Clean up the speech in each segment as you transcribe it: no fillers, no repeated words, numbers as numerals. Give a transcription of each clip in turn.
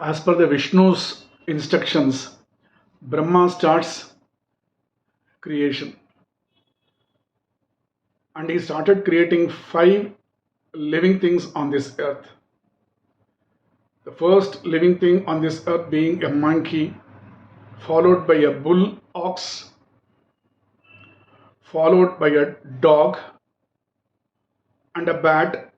As per the Vishnu's instructions, Brahma starts creation and he started creating five living things on this earth. The first living thing on this earth being a monkey, followed by a bull ox, followed by a dog and a bat,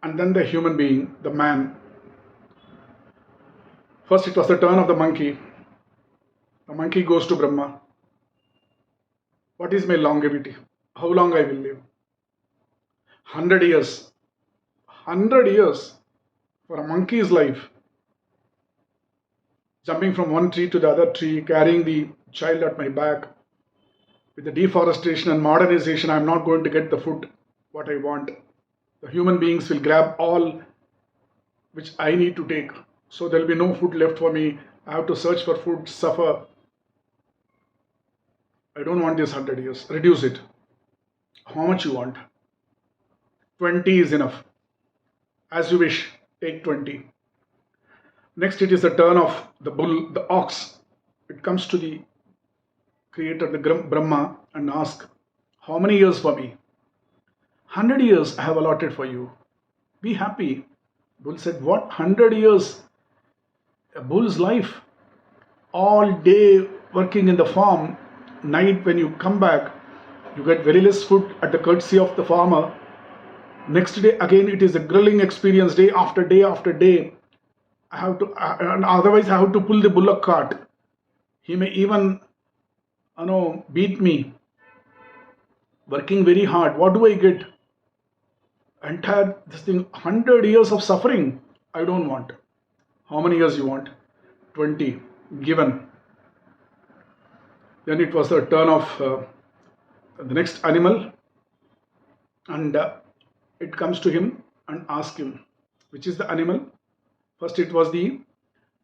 and then the human being, the man. First, it was the turn of the monkey. The monkey goes to Brahma. What is my longevity? How long I will live? 100 years. 100 years for a monkey's life. Jumping from one tree to the other tree, carrying the child at my back. With the deforestation and modernization, I'm not going to get the food what I want. The human beings will grab all which I need to take. So there will be no food left for me. I have to search for food, suffer. I don't want this 100 years. Reduce it. How much you want? 20 is enough. As you wish, take 20. Next, it is the turn of the bull, the ox. It comes to the creator, the Brahma, and asks, how many years for me? 100 years I have allotted for you. Be happy. Bull said, what? 100 years? A bull's life. All day working in the farm. Night when you come back, you get very less food at the courtesy of the farmer. Next day again it is a grilling experience, day after day after day. I have to, and otherwise I have to pull the bullock cart. He may even, beat me. Working very hard. What do I get? Entire this thing, 100 years of suffering. I don't want. How many years you want? 20. Given. Then it was the turn of the next animal, and it comes to him and asks him, which is the animal? First it was the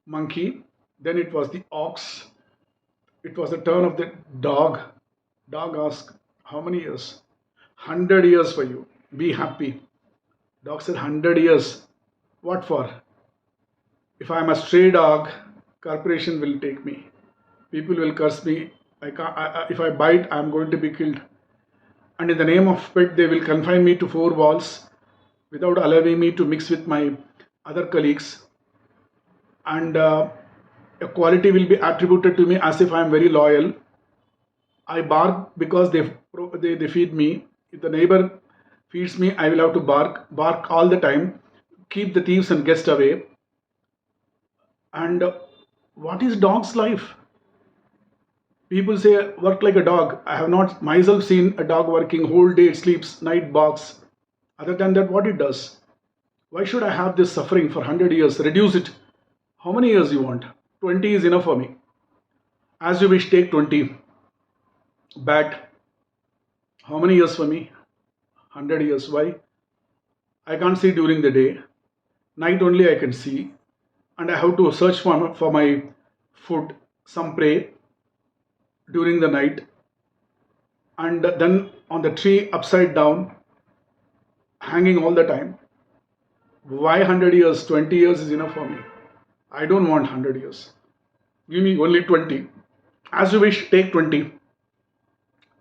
monkey, then it was the ox, it was the turn of the dog. Dog asked, how many years? 100 years for you. Be happy. Dog said, 100 years. What for? If I am a stray dog, corporation will take me. People will curse me. If I bite, I am going to be killed. And in the name of pet, they will confine me to four walls without allowing me to mix with my other colleagues. And equality will be attributed to me as if I am very loyal. I bark because they feed me. If the neighbor feeds me, I will have to bark all the time, keep the thieves and guests away. And what is dog's life? People say work like a dog. I have not myself seen a dog working whole day, it sleeps, night barks. Other than that, what it does? Why should I have this suffering for 100 years? Reduce it. How many years you want? 20 is enough for me. As you wish, take 20. Bat. How many years for me? 100 years. Why? I can't see during the day. Night only I can see. And I have to search for my food, some prey during the night. And then on the tree upside down, hanging all the time. Why 100 years? 20 years is enough for me. I don't want 100 years. Give me only 20. As you wish, take 20.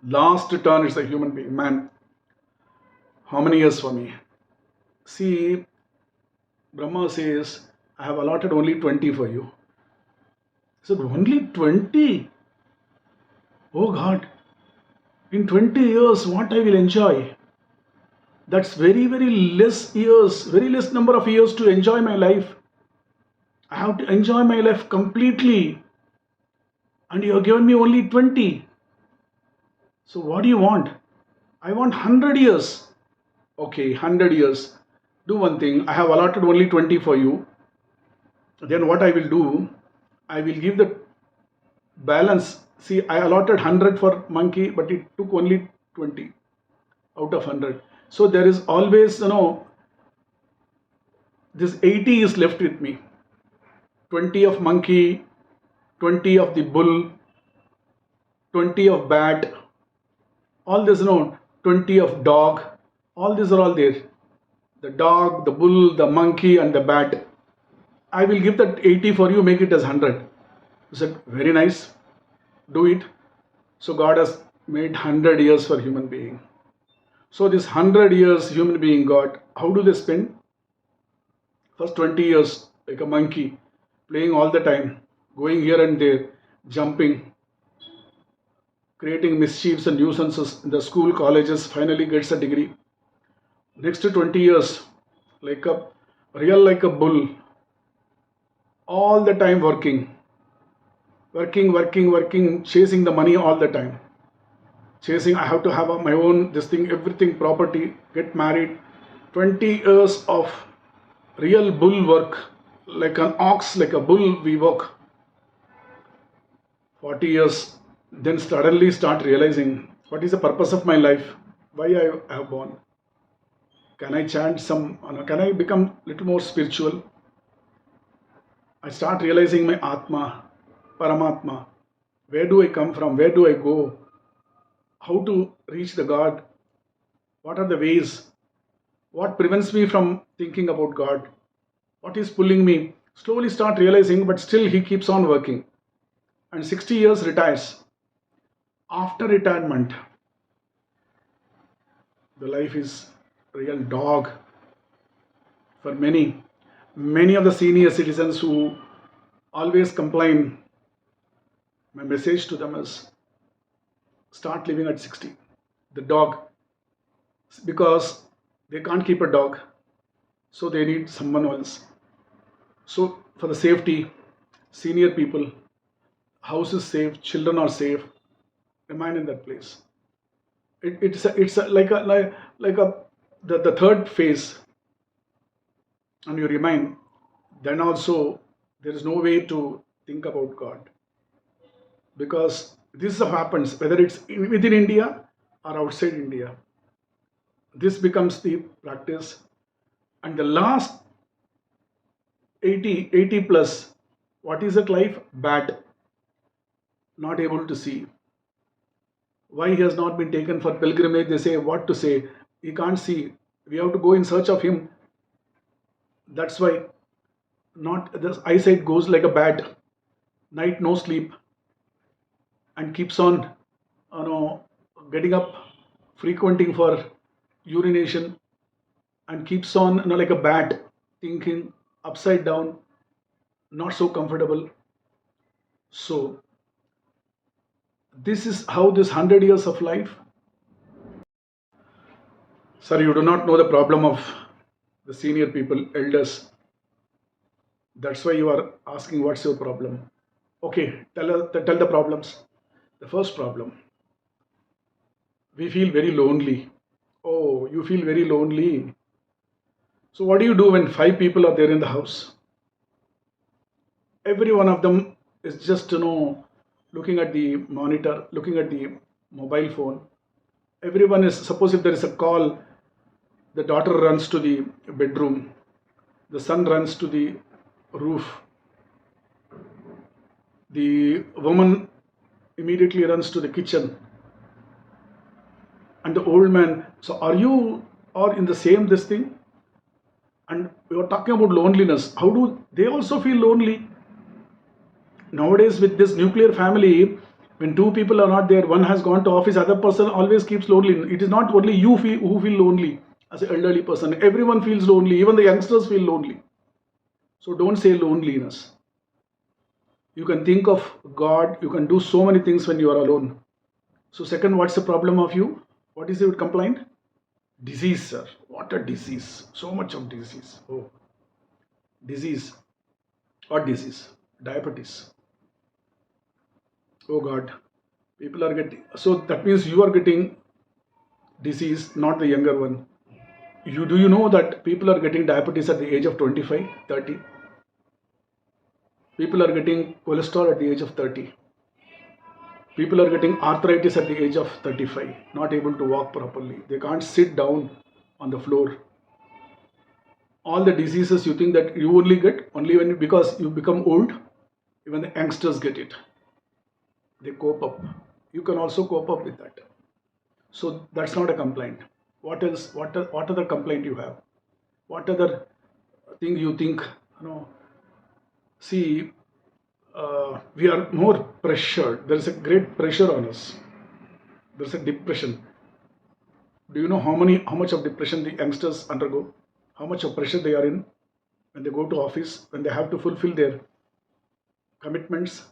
Last turn is a human being, man. How many years for me? See, Brahma says, I have allotted only 20 for you. So only 20? Oh God, in 20 years, what I will enjoy? That's very, very less years, very less number of years to enjoy my life. I have to enjoy my life completely. And you have given me only 20. So what do you want? I want 100 years. Okay, 100 years. Do one thing. I have allotted only 20 for you. Then what I will do, I will give the balance. See, I allotted 100 for monkey, but it took only 20 out of 100. So there is always, this 80 is left with me. 20 of monkey, 20 of the bull, 20 of bat, all this, 20 of dog, all these are all there. The dog, the bull, the monkey and the bat. I will give that 80 for you, make it as 100. He said, very nice, do it. So God has made 100 years for human being. So this 100 years human being got, how do they spend? First 20 years like a monkey, playing all the time, going here and there, jumping, creating mischiefs and nuisances in the school, colleges, finally gets a degree. Next 20 years, like a like a bull, all the time working, chasing the money all the time. Chasing, I have to have my own this thing, everything, property, get married. 20 years of real bull work, like an ox, like a bull we work. 40 years, then suddenly start realizing what is the purpose of my life, why I have born. Can I chant some, can I become little more spiritual? I start realizing my Atma, Paramatma. Where do I come from? Where do I go? How to reach the God? What are the ways? What prevents me from thinking about God? What is pulling me? Slowly start realizing, but still he keeps on working. And 60 years retires. After retirement, the life is real dog for many. Many of the senior citizens who always complain, my message to them is start living at 60. The dog, because they can't keep a dog, so they need someone else. So for the safety, senior people, house is safe, children are safe, remain in that place. Like a the third phase, and you remain. Then also there is no way to think about God, because this happens whether it's within India or outside India. This becomes the practice, and the last 80 plus, what is that life? Bad, not able to see. Why he has not been taken for pilgrimage? They say what to say. He can't see. We have to go in search of him. That's why not the eyesight goes like a bat. Night no sleep, and keeps on, getting up, frequenting for urination, and keeps on, like a bat, thinking upside down, not so comfortable. So this is how this 100 years of life. Sir, you do not know the problem of the senior people, elders. That's why you are asking what's your problem. Okay, tell the problems. The first problem, we feel very lonely. Oh, you feel very lonely. So what do you do when five people are there in the house? Every one of them is just, looking at the monitor, looking at the mobile phone. Everyone is, suppose if there is a call, the daughter runs to the bedroom, the son runs to the roof, the woman immediately runs to the kitchen, and the old man. So are you or in the same this thing? And we are talking about loneliness. How do they also feel lonely? Nowadays, with this nuclear family, when two people are not there, one has gone to office, other person always keeps lonely. It is not only you who feel lonely as an elderly person. Everyone feels lonely. Even the youngsters feel lonely. So don't say loneliness. You can think of God. You can do so many things when you are alone. So second, what's the problem of you? What is your complaint? Disease, sir. What a disease. So much of disease. Oh, disease. What disease? Diabetes. Oh God. People are getting, so that means you are getting disease, not the younger one. You know that people are getting diabetes at the age of 25, 30? People are getting cholesterol at the age of 30. People are getting arthritis at the age of 35, not able to walk properly. They can't sit down on the floor. All the diseases you think that you only get only when because you become old, even the youngsters get it. They cope up. You can also cope up with that. So that's not a complaint. What else? What other complaint you have? What other thing you think? You know, See, we are more pressured. There is a great pressure on us. There is a depression. Do you know how much of depression the youngsters undergo? How much of pressure they are in when they go to office, when they have to fulfill their commitments,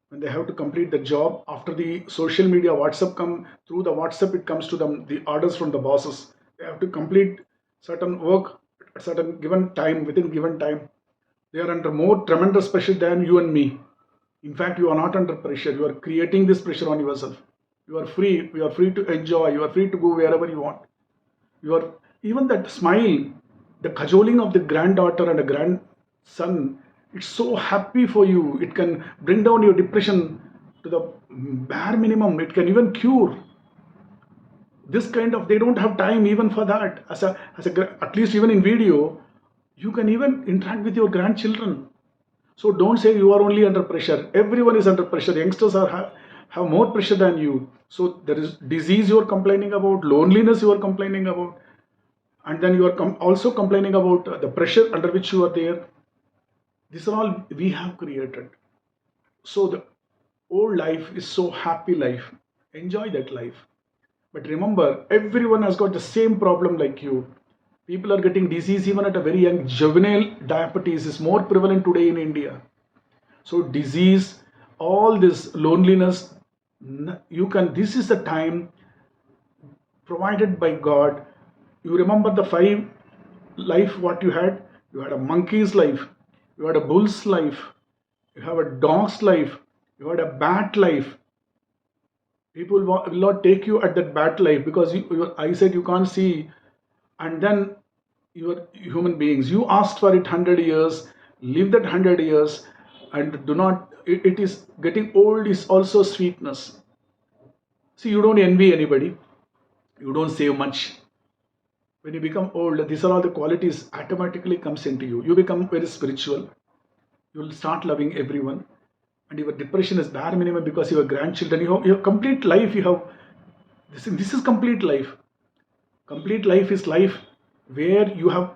when they have to complete the job after the social media WhatsApp come through the WhatsApp, it comes to them the orders from the bosses. They have to complete certain work at certain given time, within given time. They are under more tremendous pressure than you and me. In fact, you are not under pressure. You are creating this pressure on yourself. You are free. You are free to enjoy. You are free to go wherever you want. You are even that smile, the cajoling of the granddaughter and a grandson. It's so happy for you. It can bring down your depression to the bare minimum. It can even cure this kind of. They don't have time even for that. At least even in video, you can even interact with your grandchildren. So don't say you are only under pressure. Everyone is under pressure. Youngsters have more pressure than you. So there is disease you are complaining about, loneliness you are complaining about, and then you are also complaining about the pressure under which you are there. These are all we have created. So the old life is so happy life. Enjoy that life. But remember, everyone has got the same problem like you. People are getting disease even at a very young. Juvenile diabetes is more prevalent today in India. So disease, all this loneliness, you can. This is the time provided by God. You remember the five life what you had? You had a monkey's life, you had a bull's life, you have a dog's life, you had a bat life. People will not take you at that bat life because your eyesight you can't see, and then you are human beings. You asked for it 100 years, live that 100 years, and do not. It is getting old is also sweetness. See, you don't envy anybody. You don't save much. When you become old, these are all the qualities automatically comes into you. You become very spiritual. You will start loving everyone, and your depression is bare minimum because your grandchildren. You have complete life. You have this is complete life. Complete life is life where you have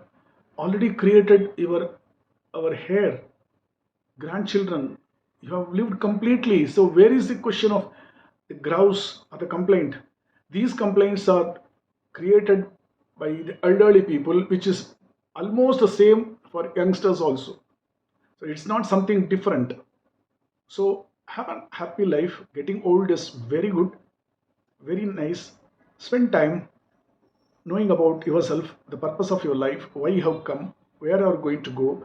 already created your our hair, grandchildren. You have lived completely. So where is the question of the grouse or the complaint? These complaints are created by the elderly people, which is almost the same for youngsters also. So it's not something different. So have a happy life. Getting old is very good, very nice. Spend time knowing about yourself, the purpose of your life, why you have come, where you are going to go.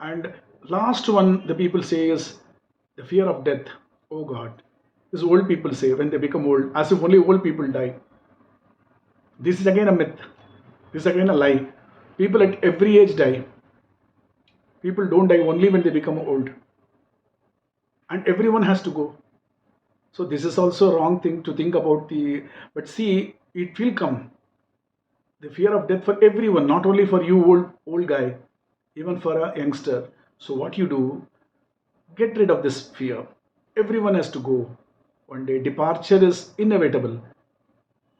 And last one, the people say is the fear of death. Oh God. This old people say when they become old, as if only old people die. This is again a myth. This is again a lie. People at every age die. People don't die only when they become old. And everyone has to go. So this is also a wrong thing to think about but see, it will come. The fear of death for everyone, not only for you old guy, even for a youngster. So what you do, get rid of this fear. Everyone has to go. One day departure is inevitable.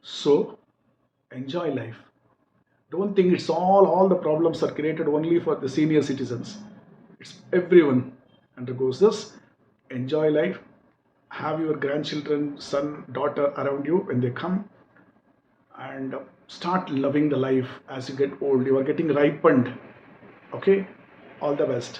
So enjoy life. Don't think it's all the problems are created only for the senior citizens. It's everyone undergoes this. Enjoy life. Have your grandchildren, son, daughter around you when they come, and start loving the life as you get old. You are getting ripened. Okay? All the best.